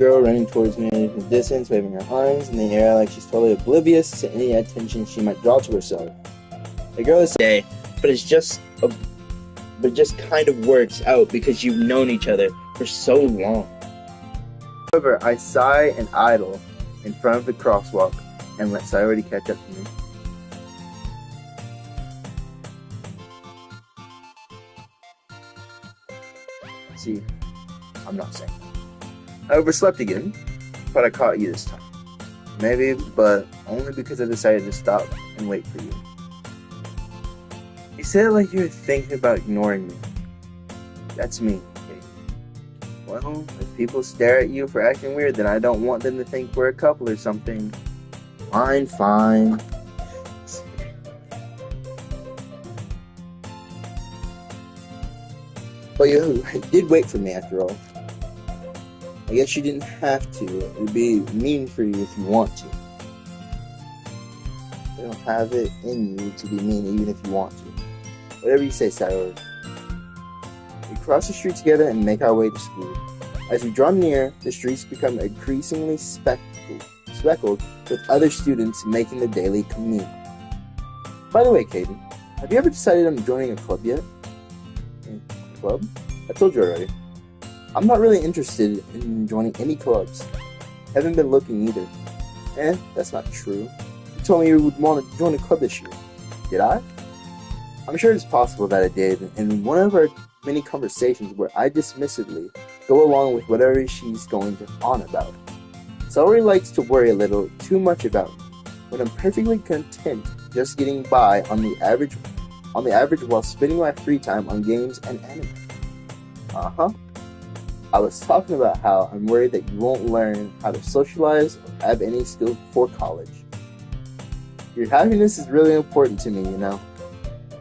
Girl running towards me in the distance, waving her arms in the air like she's totally oblivious to any attention she might draw to herself. The girl is gay, but but it just kind of works out because you've known each other for so long. However, I sigh and idle in front of the crosswalk and let Sayori catch up to me. See, I'm not saying that. I overslept again, but I caught you this time. Maybe, but only because I decided to stop and wait for you. You said it like you were thinking about ignoring me. That's me, Kate. Well, if people stare at you for acting weird, then I don't want them to think we're a couple or something. Fine. But you did wait for me after all. I guess you didn't have to. It would be mean for you if you want to. You don't have it in you to be mean even if you want to. Whatever you say, Sayori. We cross the street together and make our way to school. As we draw near, the streets become increasingly speckled with other students making the daily commute. By the way, Caden, have you ever decided on joining a club yet? Club? I told you already. I'm not really interested in joining any clubs. Haven't been looking either. That's not true. You told me you would want to join a club this year. Did I? I'm sure it's possible that I did, in one of our many conversations where I dismissively go along with whatever she's going on about. Sayori likes to worry a little too much about me, when I'm perfectly content just getting by on the average while spending my free time on games and anime. I was talking about how I'm worried that you won't learn how to socialize or have any skills before college. Your happiness is really important to me, you know.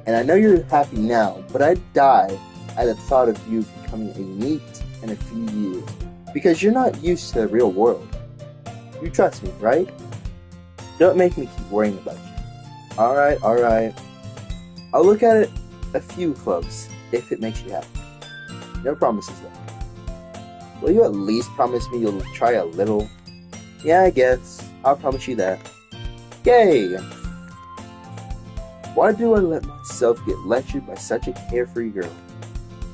And I know you're happy now, but I'd die at the thought of you becoming a NEET in a few years, because you're not used to the real world. You trust me, right? Don't make me keep worrying about you. Alright. I'll look at it a few clubs, if it makes you happy. No promises though. Will you at least promise me you'll try a little? Yeah, I guess. I'll promise you that. Yay! Why do I let myself get lectured by such a carefree girl?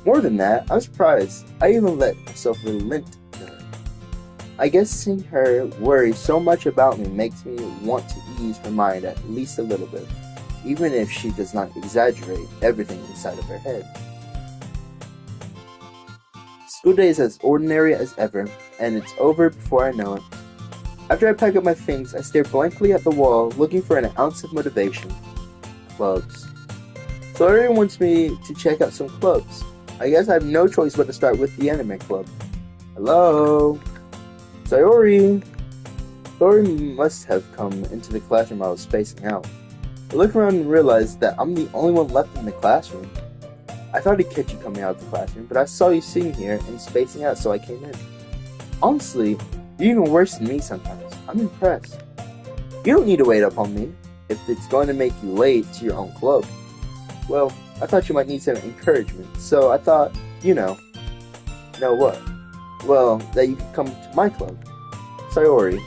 More than that, I'm surprised I even let myself relent to her. I guess seeing her worry so much about me makes me want to ease her mind at least a little bit, even if she does not exaggerate everything inside of her head. School day is as ordinary as ever, and it's over before I know it. After I pack up my things, I stare blankly at the wall, looking for an ounce of motivation. Clubs. Sayori wants me to check out some clubs. I guess I have no choice but to start with the anime club. Hello? Sayori! Sayori must have come into the classroom I was spacing out. I look around and realize that I'm the only one left in the classroom. I thought I'd catch you coming out of the classroom, but I saw you sitting here and spacing out, so I came in. Honestly, you're even worse than me sometimes. I'm impressed. You don't need to wait up on me if it's going to make you late to your own club. Well, I thought you might need some encouragement, so I thought, Know what? Well, that you could come to my club. Sayori.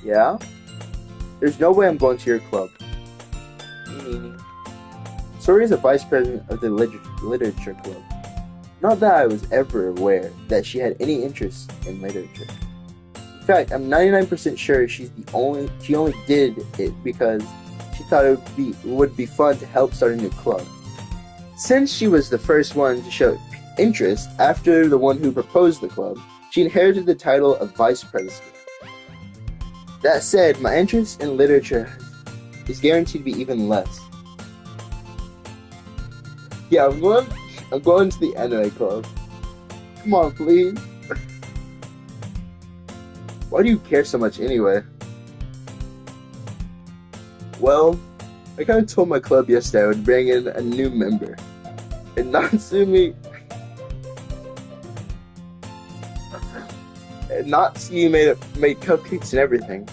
Yeah? There's no way I'm going to your club. Sayori is a vice president of the literature club. Not that I was ever aware that she had any interest in literature. In fact, I'm 99% sure she only did it because she thought it would be fun to help start a new club. Since she was the first one to show interest after the one who proposed the club, she inherited the title of vice president. That said, my interest in literature is guaranteed to be even less. Yeah, I'm going to the anime club. Come on, please. Why do you care so much anyway? Well, I kind of told my club yesterday I would bring in a new member. And Natsumi... and Natsuki made cupcakes and everything.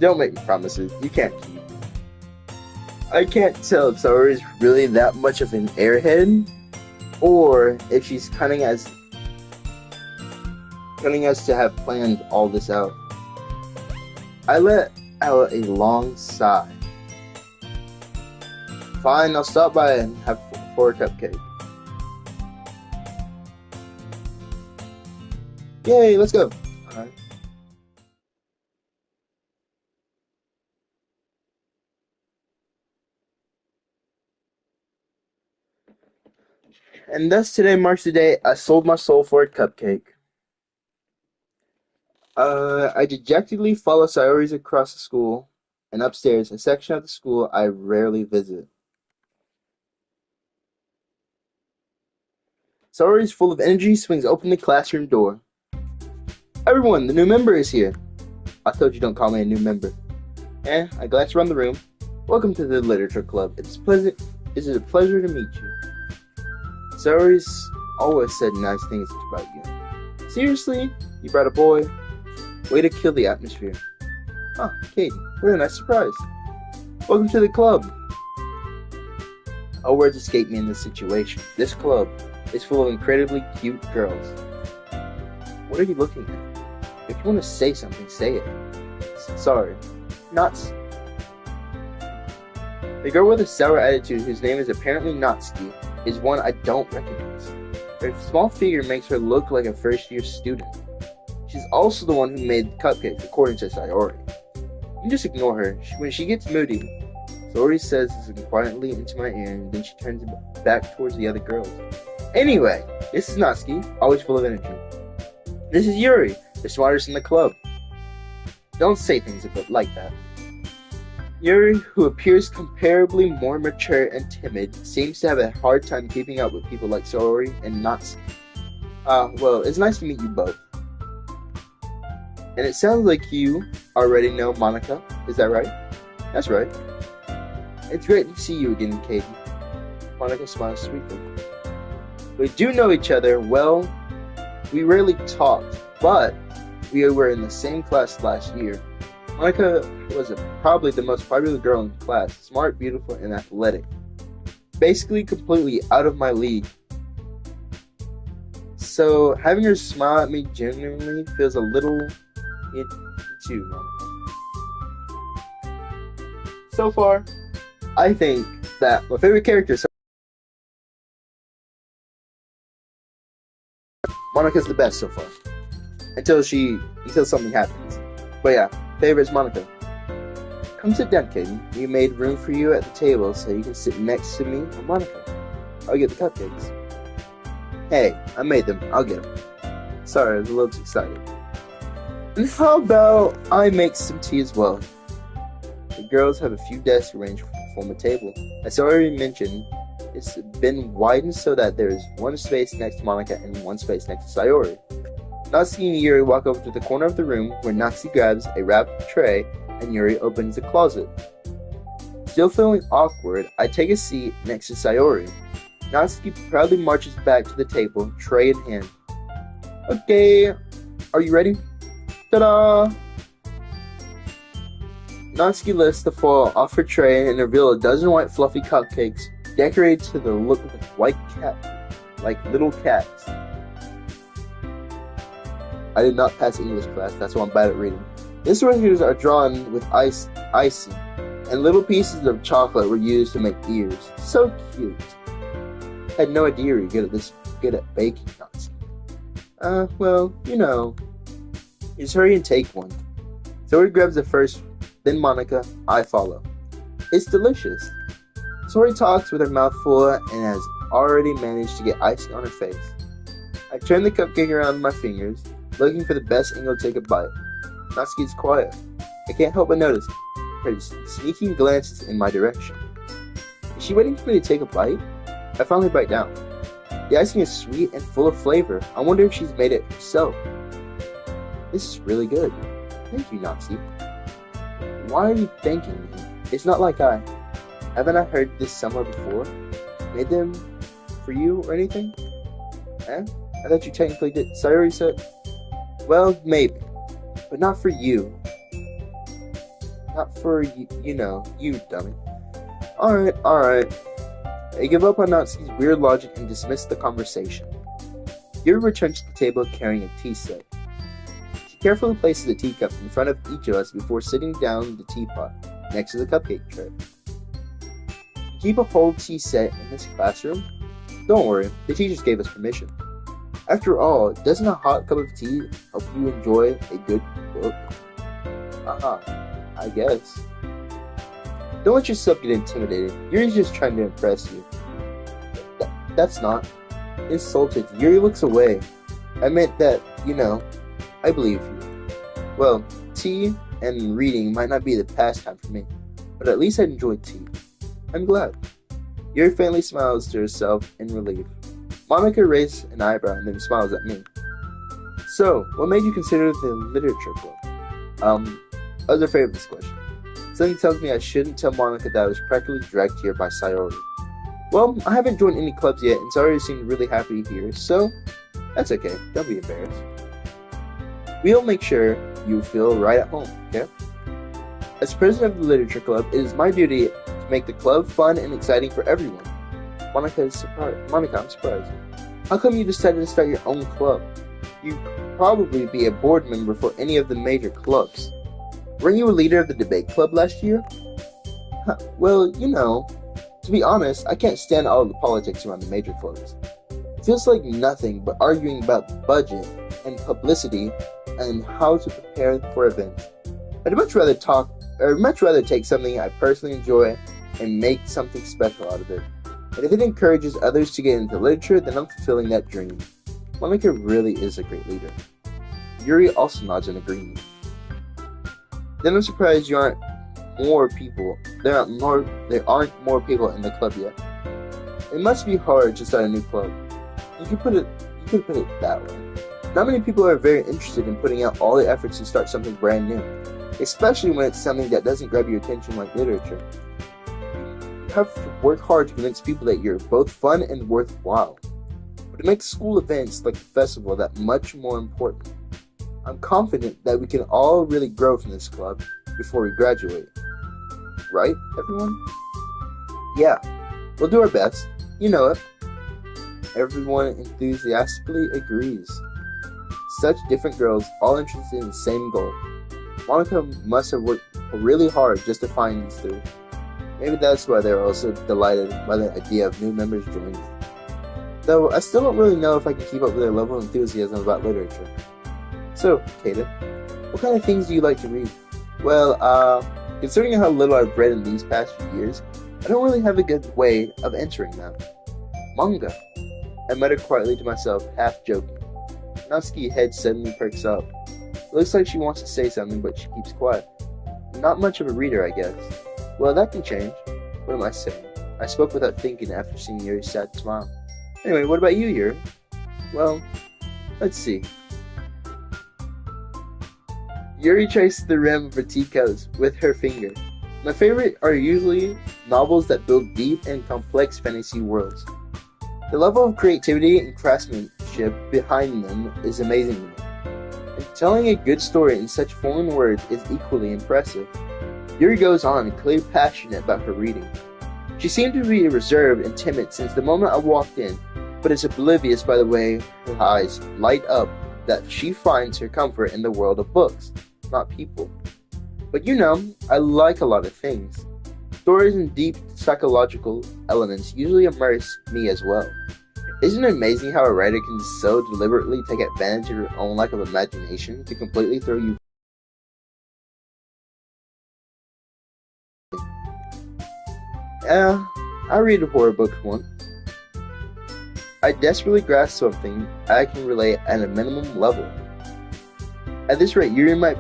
Don't make me promises you can't keep. I can't tell if Sayori is really that much of an airhead, or if she's cunning as telling us to have planned all this out. I let out a long sigh. Fine, I'll stop by and have for a cupcake. Yay, let's go. Alright. And thus today marks the day I sold my soul for a cupcake. I dejectedly follow Sayori's across the school and upstairs, a section of the school I rarely visit. Sayori's full of energy swings open the classroom door. Everyone, the new member is here. I told you don't call me a new member. I glance around the room. Welcome to the literature club. It is a pleasure to meet you. Sayori's always said nice things about you. Seriously? You brought a boy? Way to kill the atmosphere. Oh, Katie, what a nice surprise. Welcome to the club. All words escape me in this situation. This club is full of incredibly cute girls. What are you looking at? If you want to say something, say it. Sorry. Not. The girl with a sour attitude, whose name is apparently Natsuki, is one I don't recognize. Her small figure makes her look like a first-year student. She's also the one who made cupcakes, according to Sayori. You can just ignore her. When she gets moody, Sayori says this quietly into my ear, and then she turns back towards the other girls. Anyway, this is Natsuki, always full of energy. This is Yuri, the smartest in the club. Don't say things like that. Yuri, who appears comparably more mature and timid, seems to have a hard time keeping up with people like Sayori and Natsuki. Well, it's nice to meet you both. And it sounds like you already know Monica, is that right? That's right. It's great to see you again, Katie. Monica smiles sweetly. We do know each other well. We rarely talked, but we were in the same class last year. Monica was probably the most popular girl in class, smart, beautiful, and athletic. Basically completely out of my league. So having her smile at me genuinely feels a little too, Monica. So far, I think that my favorite character is Monica's the best so far. Until something happens. But yeah, favorite is Monica. Come sit down, Katie. We made room for you at the table so you can sit next to me or Monica. I'll get the cupcakes. Hey, I made them. I'll get them. Sorry, I was a little too excited. And how about I make some tea as well? The girls have a few desks arranged to form a table. As I already mentioned, it's been widened so that there is one space next to Monica and one space next to Sayori. Natsuki and Yuri walk over to the corner of the room where Natsuki grabs a wrapped tray and Yuri opens the closet. Still feeling awkward, I take a seat next to Sayori. Natsuki proudly marches back to the table, tray in hand. Okay, are you ready? Ta-da! Natsuki lifts the foil off her tray and reveals a dozen white fluffy cupcakes decorated to the look of white cat, like little cats. I did not pass English class, that's why I'm bad at reading. These figures are drawn with icing, and little pieces of chocolate were used to make ears. So cute. I had no idea you were good at baking, Natsuki. Well, you know. Just hurry and take one. Sayori grabs the first, then Monica, I follow. It's delicious. Sayori talks with her mouth full and has already managed to get icing on her face. I turn the cupcake around my fingers, looking for the best angle to take a bite. Natsuki is quiet. I can't help but notice her sneaking glances in my direction. Is she waiting for me to take a bite? I finally bite down. The icing is sweet and full of flavor. I wonder if she's made it herself. This is really good. Thank you, Natsuki. Why are you thanking me? It's not like haven't I heard this somewhere before? Made them for you or anything? I thought you technically did. Sayori said, well, maybe, but not for you. Not for you dummy. Alright. I give up on Natsuki's weird logic and dismiss the conversation. Yuri returns to the table carrying a tea set. She carefully places a teacup in front of each of us before sitting down the teapot next to the cupcake tray. Keep a whole tea set in this classroom? Don't worry, the teachers gave us permission. After all, doesn't a hot cup of tea help you enjoy a good book? I guess. Don't let yourself get intimidated. Yuri's just trying to impress you. That's not. Insulted, Yuri looks away. I meant that, I believe you. Well, tea and reading might not be the pastime for me, but at least I enjoy tea. I'm glad. Yuri faintly smiles to herself in relief. Monica raises an eyebrow and then smiles at me. So, what made you consider the literature club? I was afraid of this question. Something tells me I shouldn't tell Monica that I was practically dragged here by Sayori. Well, I haven't joined any clubs yet, and Sayori seemed really happy here, so that's okay. Don't be embarrassed. We'll make sure you feel right at home, okay? As president of the literature club, it is my duty to make the club fun and exciting for everyone. Monica, I'm surprised. How come you decided to start your own club? You'd probably be a board member for any of the major clubs. Weren't you a leader of the debate club last year? Well, to be honest, I can't stand all of the politics around the major clubs. It feels like nothing but arguing about the budget and publicity and how to prepare for events. I'd much rather take something I personally enjoy and make something special out of it. And if it encourages others to get into literature, then I'm fulfilling that dream. Monica really is a great leader. Yuri also nods in agreement. Then I'm surprised there aren't more people in the club yet. It must be hard to start a new club. You could put it that way. Not many people are very interested in putting out all the efforts to start something brand new, especially when it's something that doesn't grab your attention like literature. You have to work hard to convince people that you're both fun and worthwhile. But it makes school events like the festival that much more important. I'm confident that we can all really grow from this club before we graduate. Right, everyone? Yeah, we'll do our best. You know it. Everyone enthusiastically agrees. Such different girls, all interested in the same goal. Monica must have worked really hard just to find these three. Maybe that's why they're also delighted by the idea of new members joining. Though I still don't really know if I can keep up with their level of enthusiasm about literature. So, Kata, what kind of things do you like to read? Well, considering how little I've read in these past few years, I don't really have a good way of answering that. Manga. I muttered quietly to myself, half joking. Natsuki's head suddenly perks up. It looks like she wants to say something, but she keeps quiet. Not much of a reader, I guess. Well, that can change. What am I saying? I spoke without thinking after seeing Yuri's sad smile. Anyway, what about you, Yuri? Well, let's see. Yuri traced the rim of her teacup with her finger. My favorite are usually novels that build deep and complex fantasy worlds. The level of creativity and craftsmanship behind them is amazing to me. And telling a good story in such foreign words is equally impressive. Yuri goes on, clearly passionate about her reading. She seemed to be reserved and timid since the moment I walked in, but is oblivious by the way her eyes light up that she finds her comfort in the world of books, not people. But I like a lot of things. Stories and deep psychological elements usually immerse me as well. Isn't it amazing how a writer can so deliberately take advantage of your own lack of imagination to completely throw you? I read a horror book once. I desperately grasp something I can relate at a minimum level. At this rate, Yuri might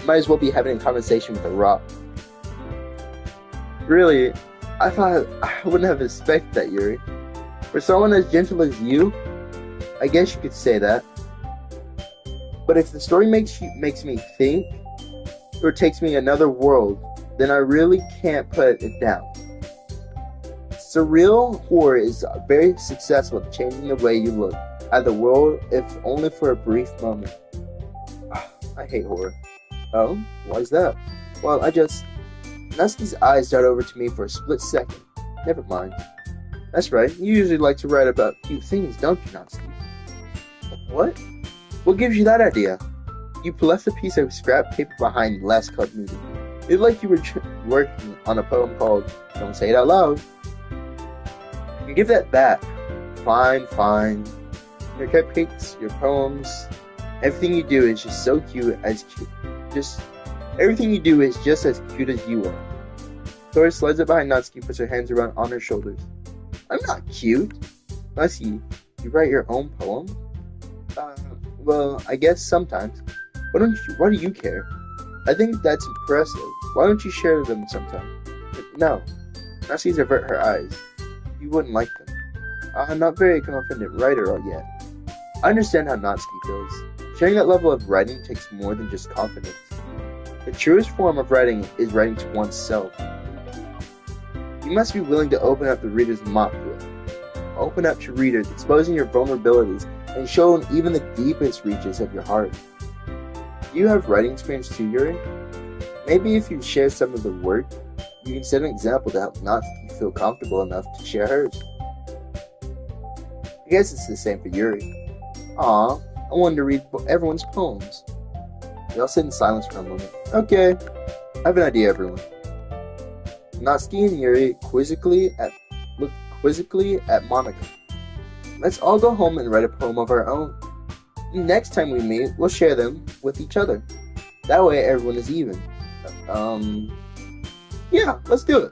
as well be having a conversation with a rock. Really, I thought I wouldn't have expected that, Yuri. For someone as gentle as you, I guess you could say that. But if the story makes me think, or takes me another world, then I really can't put it down. Surreal horror is very successful at changing the way you look at the world, if only for a brief moment. I hate horror. Oh, why is that? Well, Natsuki's eyes dart over to me for a split second. Never mind. That's right, you usually like to write about cute things, don't you, Natsuki? What? What gives you that idea? You left a piece of scrap paper behind last club meeting. It looked like you were working on a poem called Don't Say It Out Loud. You give that back. Fine, fine. Your cupcakes, your poems, everything you do is just so cute everything you do is just as cute as you are. Tori slides up behind Natsuki and puts her hands around on her shoulders. I'm not cute. Natsuki, you write your own poem? Well, I guess sometimes. Why do you care? I think that's impressive. Why don't you share them sometime? No. Natsuki avert her eyes. You wouldn't like them. I'm not very confident writer yet. I understand how Natsuki feels. Sharing that level of writing takes more than just confidence. The truest form of writing is writing to oneself. You must be willing to open up the reader's mouth to it. Open up to readers, exposing your vulnerabilities and showing even the deepest reaches of your heart. Do you have writing experience too, Yuri? Maybe if you share some of the work, you can set an example to help Natsuki feel comfortable enough to share hers. I guess it's the same for Yuri. Aw, I wanted to read everyone's poems. They all sit in silence for a moment. Okay, I have an idea, everyone. Natsuki and Yuri look quizzically at Monica. Let's all go home and write a poem of our own. Next time we meet, we'll share them with each other. That way everyone is even. Yeah, let's do it.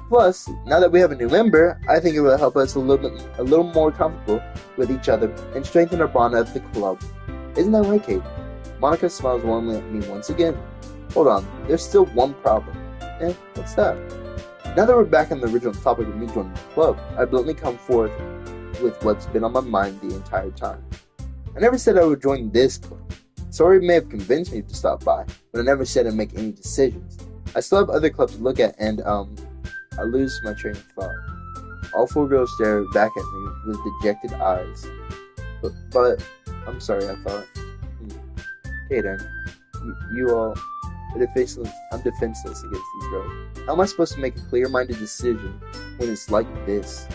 Plus, now that we have a new member, I think it will help us a little more comfortable with each other and strengthen our bond at the club. Isn't that right, Kate? Monica smiles warmly at me once again. Hold on, there's still one problem. What's that? Now that we're back on the original topic of me joining the club, I bluntly come forth with what's been on my mind the entire time. I never said I would join this club. Sorry may have convinced me to stop by, but I never said I'd make any decisions. I still have other clubs to look at, and I lose my train of thought. All four girls stare back at me with dejected eyes. But I'm sorry, I thought. Okay then, you all are defenseless. I'm defenseless against these girls. How am I supposed to make a clear-minded decision when it's like this?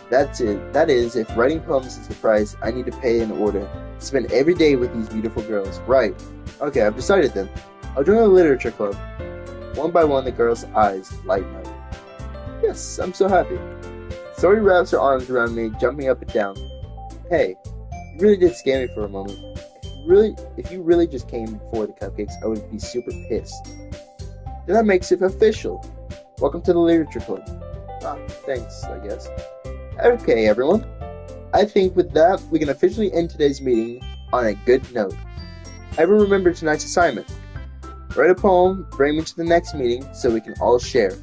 That's it. That is, if writing poems is the price I need to pay in order to spend every day with these beautiful girls. Right. Okay, I've decided then. I'll join a literature club. One by one, the girls' eyes lighten up. Yes, I'm so happy. Sori wraps her arms around me, jumping up and down. Hey, you really did scare me for a moment. If you really just came for the cupcakes, I would be super pissed. Then that makes it official. Welcome to the literature club. Thanks, I guess. Okay, everyone. I think with that, we can officially end today's meeting on a good note. Everyone remember tonight's assignment. Write a poem, bring me to the next meeting so we can all share.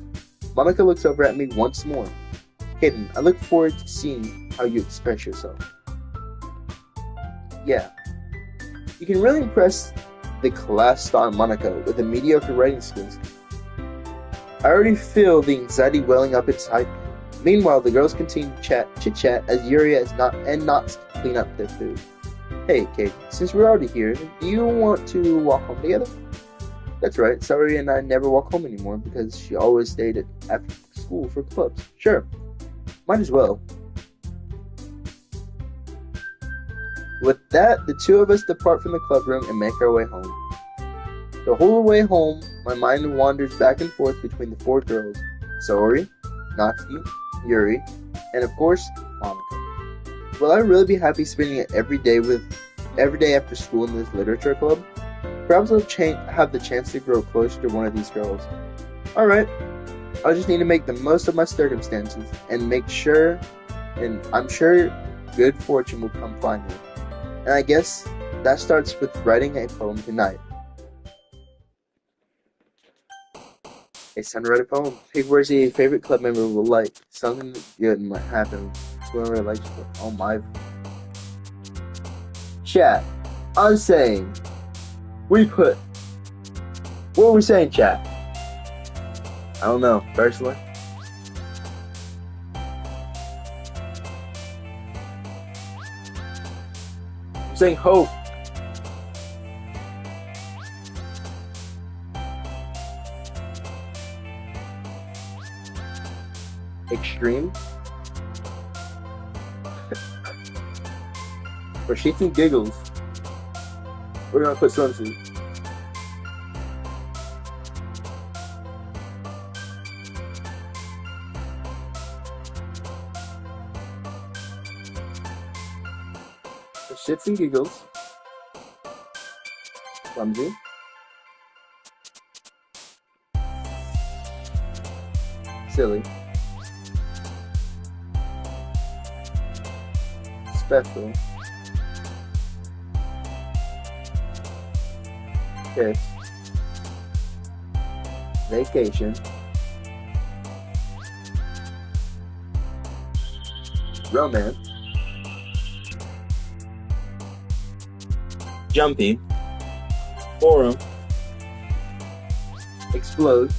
Monica looks over at me once more. Kaden, I look forward to seeing how you express yourself. Yeah. You can really impress the class star Monica with the mediocre writing skills. I already feel the anxiety welling up inside me. Meanwhile, the girls continue to chit-chat as Yuri and Knots clean up their food. Hey, Kate, since we're already here, do you want to walk home together? That's right, Sari and I never walk home anymore because she always stayed after school for clubs. Sure, might as well. With that, the two of us depart from the club room and make our way home. The whole way home, my mind wanders back and forth between the four girls, Sori, Natsuki, Yuri, and of course, Monica. Will I really be happy spending it every day after school in this literature club? Perhaps I'll have the chance to grow closer to one of these girls. Alright, I just need to make the most of my circumstances and I'm sure good fortune will come find me. And I guess that starts with writing a poem tonight. It's time to write a poem. Pick words a favorite club member will like. Something good might happen. Whoever likes it. Oh my. Chat. I'm saying. What were we saying, chat? I don't know. Personally. I'm saying hope. Extreme. For shits and giggles. We're gonna put swimsuit. For shits and giggles. Clumsy. Silly. Special. Kiss. Vacation. Romance. Jumpy. Forum. Explode.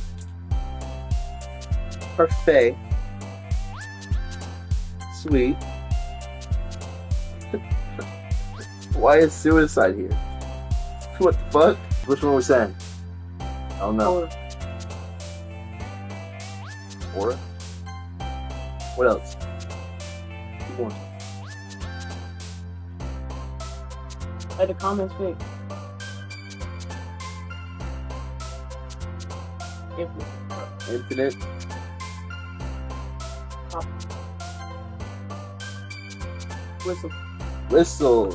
Parfait. Sweet. Why is suicide here? What the fuck? Which one was saying? I don't know. Aura? What else? Keep going. Let the comments pick. Infinite. Pop. Whistle. Whistle.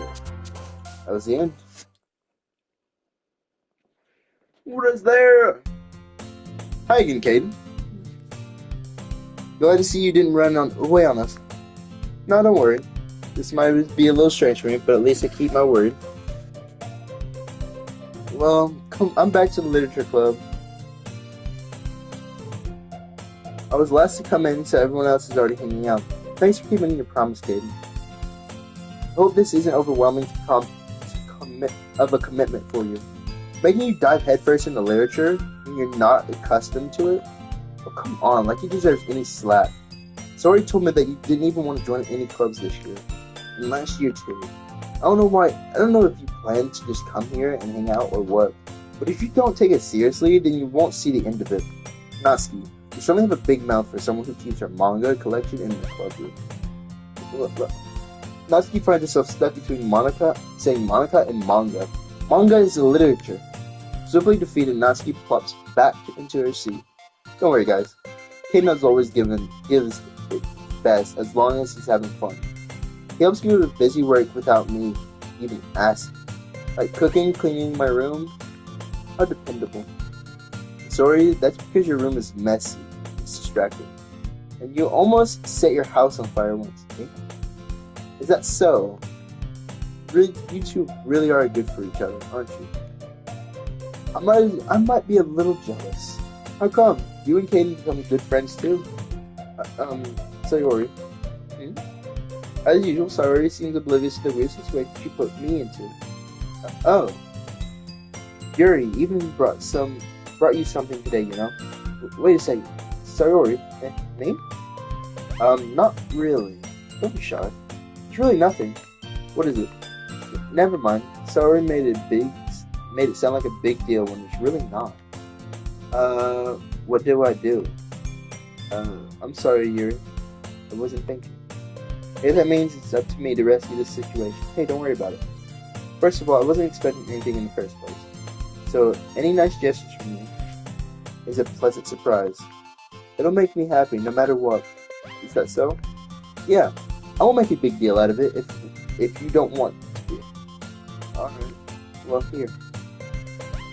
That was the end. What is there? Hi again, Caden. Glad to see you didn't run away on us. No, don't worry. This might be a little strange for me, but at least I keep my word. Well, I'm back to the literature club. I was last to come in, so everyone else is already hanging out. Thanks for keeping your promise, Caden. I hope this isn't overwhelming of a commitment for you. Making you dive headfirst into literature when you're not accustomed to it? Oh, come on, like you deserve any slack. Sorry told me that you didn't even want to join any clubs this year. And last year too. I don't know why. I don't know if you plan to just come here and hang out or what. But if you don't take it seriously, then you won't see the end of it. Natsuki, you certainly have a big mouth for someone who keeps her manga collection in the club room. Look. Natsuki finds herself stuck between saying Monica and manga. Manga is literature. Swiftly defeated, Natsuki plops back into her seat. Don't worry, guys. Caden has always gives it best as long as he's having fun. He helps me with busy work without me even asking. Like cooking, cleaning my room. How dependable. Sorry, that's because your room is messy. It's distracting. And you almost set your house on fire once. Eh? Is that so? Really, you two really are good for each other, aren't you? I might be a little jealous. How come? You and Caden become good friends too? Sayori. As usual, Sayori seems oblivious to the weird situation she put me into. Oh. Yuri even brought you something today, you know? Wait a second. Sayori? Me? Not really. Don't be shy. It's really nothing. What is it? Never mind. Sayori made it sound like a big deal when it's really not. What do I do? I'm sorry, Yuri. I wasn't thinking. Hey, that means it's up to me to rescue this situation. Hey, don't worry about it. First of all, I wasn't expecting anything in the first place. So, any nice gestures from me is a pleasant surprise. It'll make me happy no matter what. Is that so? Yeah. I won't make a big deal out of it if you don't want to be. Alright. Well, here.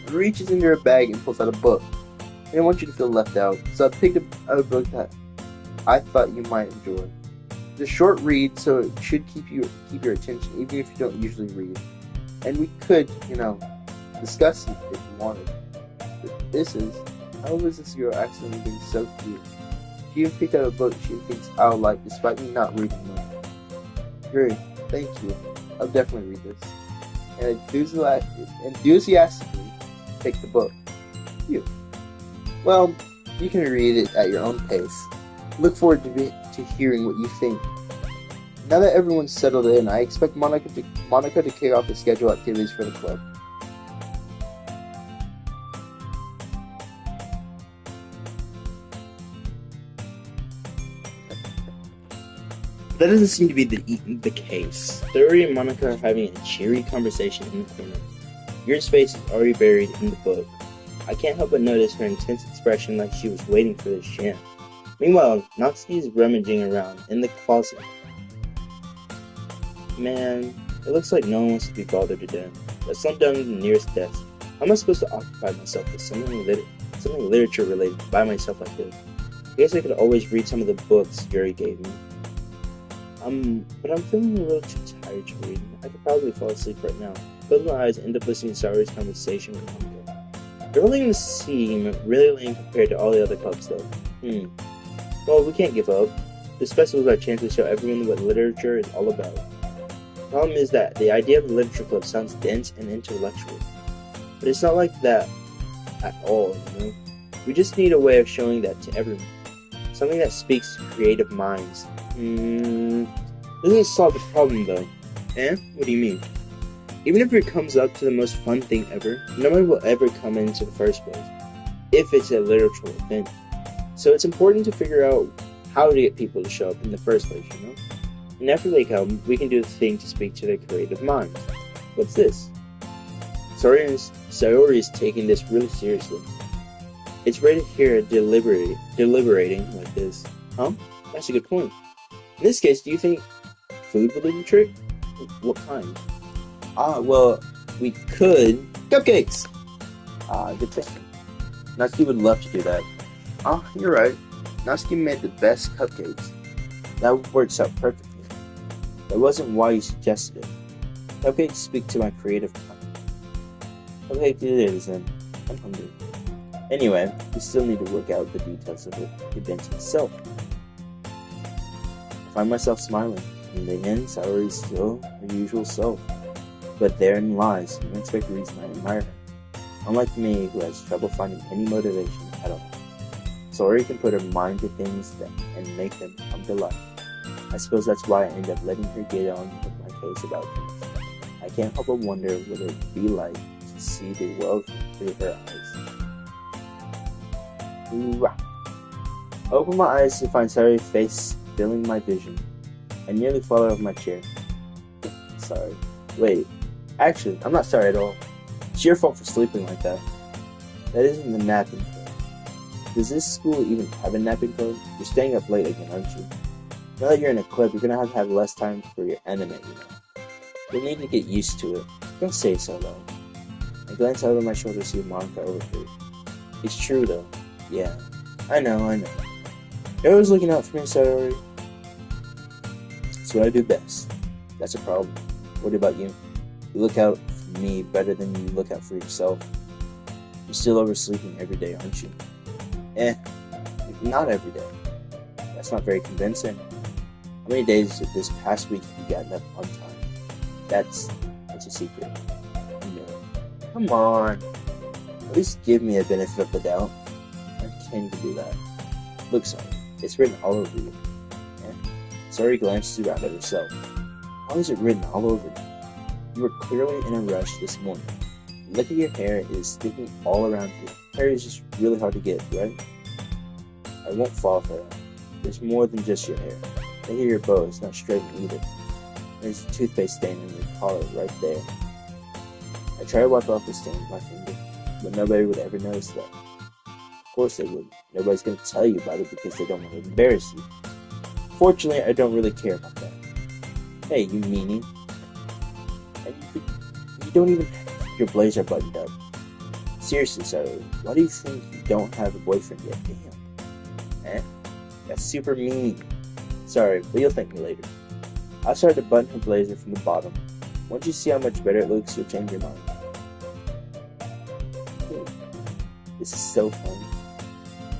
He reaches into her bag and pulls out a book. I didn't want you to feel left out, so I picked up a book that I thought you might enjoy. It's a short read, so it should keep your attention, even if you don't usually read. And we could, discuss it if you wanted. But this is, how is this girl accidentally being so cute? She even picked out a book she thinks I'll like, despite me not reading much. Great, thank you. I'll definitely read this. And enthusiastically take the book. You. Well, you can read it at your own pace. Look forward to hearing what you think. Now that everyone's settled in, I expect Monica to kick off the schedule activities for the club. That doesn't seem to be the case. Theory and Monica are having a cheery conversation in the corner. Yuri's face is already buried in the book. I can't help but notice her intense expression like she was waiting for this chance. Meanwhile, Natsuki is rummaging around in the closet. Man, it looks like no one wants to be bothered today. Let's slump down to the nearest desk. How am I supposed to occupy myself with something literature related by myself like this? I guess I could always read some of the books Yuri gave me. But I'm feeling a little too tired to read. I could probably fall asleep right now. Close my eyes and end up listening to Sayori's conversation with Hamiko. They're only going to seem really lame compared to all the other clubs though. Well, we can't give up. This festival is our chance to show everyone what literature is all about. The problem is that the idea of a literature club sounds dense and intellectual. But it's not like that at all, you know? We just need a way of showing that to everyone. Something that speaks to creative minds. Doesn't solve the problem though. What do you mean? Even if it comes up to the most fun thing ever, no one will ever come into the first place. If it's a literature event. So it's important to figure out how to get people to show up in the first place, you know? And after they come, we can do the thing to speak to their creative minds. What's this? Sayori is taking this really seriously. It's rare to hear deliberating like this. That's a good point. In this case, do you think food would do the trick? What kind? Well, we could. Cupcakes! Good thing. Natsuki would love to do that. You're right. Natsuki made the best cupcakes. That works out perfectly. That wasn't why you suggested it. Cupcakes speak to my creative mind. Cupcake it is, and I'm hungry. Anyway, we still need to work out the details of the event itself. I find myself smiling. In the end, Sayori is still her usual self. But therein lies the unexpected reason I admire her. Unlike me, who has trouble finding any motivation at all. Sayori can put her mind to things and make them come to life. I suppose that's why I end up letting her get on with my case about things. I can't help but wonder what it would be like to see the world through her eyes. I open my eyes to find Sayori's face filling my vision. I nearly fall out of my chair. Sorry. Wait. Actually, I'm not sorry at all. It's your fault for sleeping like that. That isn't the napping club. Does this school even have a napping club? You're staying up late again, aren't you? Now that you're in a club, you're gonna have less time for your anime, you know. You'll need to get used to it. Don't say so, though. I glance over my shoulder to see Monica overheard. It's true, though. Yeah. I know. You're always looking out for me, Sayori. It's what I do best. That's a problem. What about you? You look out for me better than you look out for yourself. You're still oversleeping every day, aren't you? Not every day. That's not very convincing. How many days this past week you gotten up on time? That's a secret. No. Come on. At least give me a benefit of the doubt. I can't even do that. Look, sorry. It's written all over you. Sayori glances around at herself. How is it written all over you? You were clearly in a rush this morning. Look at your hair, it is sticking all around you. Hair is just really hard to get, right? I won't fall for that. There's more than just your hair. Look at your bow, it's not straight either. There's a toothpaste stain on your collar right there. I try to wipe off the stain with my finger, but nobody would ever notice that. Of course they wouldn't. Nobody's going to tell you about it because they don't want to embarrass you. Fortunately, I don't really care about that. Hey, you meanie. And you don't even have your blazer buttoned up. Seriously, Sayori, why do you think you don't have a boyfriend yet? Damn. That's super mean. Sorry, but you'll thank me later. I started to button her blazer from the bottom. Once you see how much better it looks, you'll change your mind. This is so fun.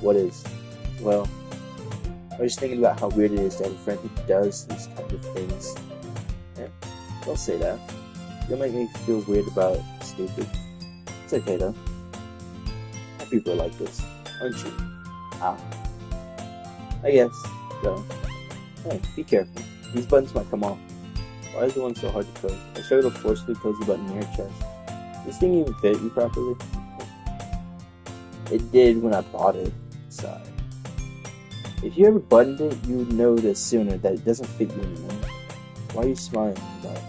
What is? Well, I was thinking about how weird it is to have a friend who does these kinds of things. Don't say that. You'll make me feel weird about it, stupid. It's okay though. People are like this, aren't you? I guess, so. Hey, be careful. These buttons might come off. Why is the one so hard to close? I struggle to forcefully close the button near your chest. This thing even fit you properly? It did when I bought it. Sorry. If you ever buttoned it, you would know this sooner that it doesn't fit you anymore. Why are you smiling about it?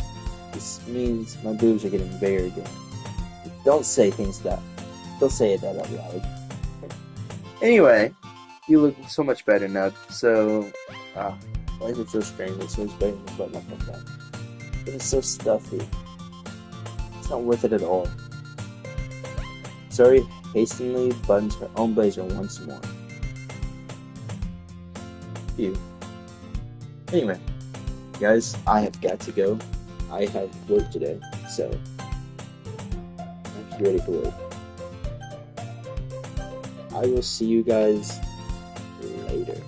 This means my boobs are getting bigger again. Don't say things that. Don't say that out loud. Anyway, you look so much better now. So, why does it feel strange? It feels better than what like that. It is so stuffy. It's not worth it at all. Sorry, hastily buttons her own blazer once more. Phew. Anyway, guys, I have got to go. I have work today, so I'm ready for work. I will see you guys later.